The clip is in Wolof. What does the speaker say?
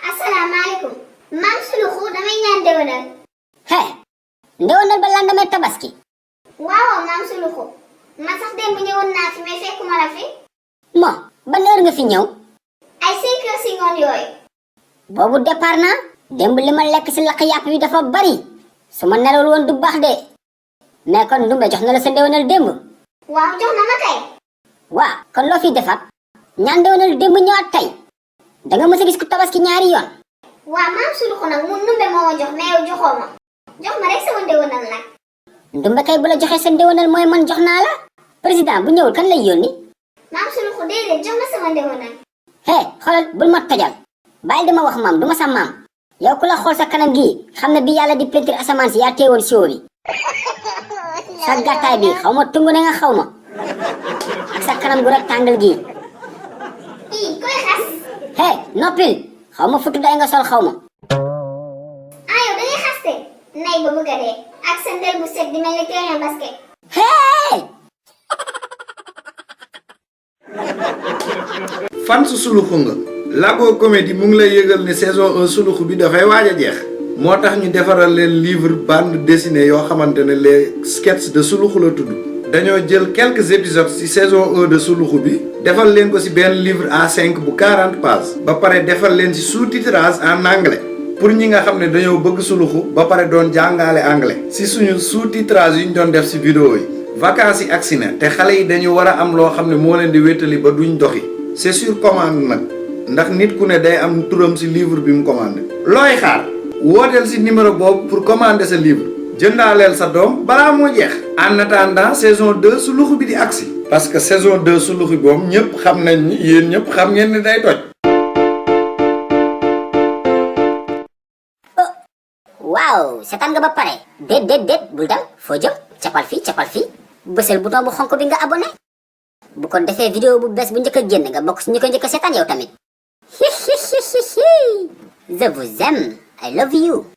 Assalamualaikum. Mam Suluxu damay ñaan dewenal. He, ndewenal ba lendemain tabaski. Waaw Mam Suluxu. Man sax démb ñëwoon naa fi mais fekkuma la fi. Mo, ban heure nga fi ñëw? Ay 5 heures si ngoon yooyu. Boobu départ naa. Démb li ma lekk si lakk yàpp wi dafa bari. su ma nelawul woon du baax de. mais kon Ndumbe jox na la sa ndewenal démb. Waaw jox na ma kay. waa kon loo fiy defaat. ñaan ndewenal démb ñëwaat tey. danga mës a gis ku tabaski ñaari yoon. Waaw Mam Suluxu nag mu Ndumbe moo ma jox mais yow joxoo ma. Jox ma rek sama ndewenal nag. Ndumbe kay bu la joxee sa ndewenal mooy man jox naa la. président bu ñëwul kan lay yónni. Mam Suluxu déedéet jox ma sama ndewenal. hé xoolal bul ma tojal. bàyyil di ma wax maam du ma sa maam. yow ku la xool sa kanam gii xam ne bi yàlla di peinture asamaan si yaa teewoon siwo bi. sa gàttaay bi xaw ma tungu ne nga xaw ma. ak sa kanam gu rectangle gii. Koy xas. hé noppil xaw ma futu day nga sol xaw ma. Yow da ngay xaste. Nay ba bëgg a dee. Ak sa ndel bu set di mel ni terrain basket. hé. fan su Suluxu nga Lago Comédie mu ngi lay yëgal ne saison 1 Suluxu bi dafay waaj a jeex moo tax ñu defaral leen livre bande dessinée yoo xamante ne les sketchs de Suluxu la tudd dañoo jël quelques épisodes ci saison 1 de Suluxu bi defal leen ko ci benn livre A5 bu 40 pages ba pare defal leen ci sous-titrage en anglais pour ñi nga xam ne dañoo bëgg Suluxu ba pare doon jàngale anglais ci suñu sous-titrage yu ñu doon def ci vidéo yi vacances yi agsi na te xale yi dañu war a am loo xam ne moo leen di wéttali ba duñ doxi c'est sur commande nag ndax nit ku ne day am turam ci livre bi mu commandé looy xaar wooteel ci numéro boobu pour commander sa livre jëndaaleel sa doom balaa moo jeex en attendant saison 2 Suluxu bi di agsi parce que saison 2 Suluxu boobu ñëpp xam nañ ni yéen ñëpp xam ngeen ne day toj. waaw seetaan nga ba pare. déet bul dem foo jëm capal fii bësal bouton bu xonk bi nga abonné bu ko defee vidéo bu bees bu njëkk a génn nga bokk si ñu ko njëkk a seetaan yow tamit. je vous aime I love you.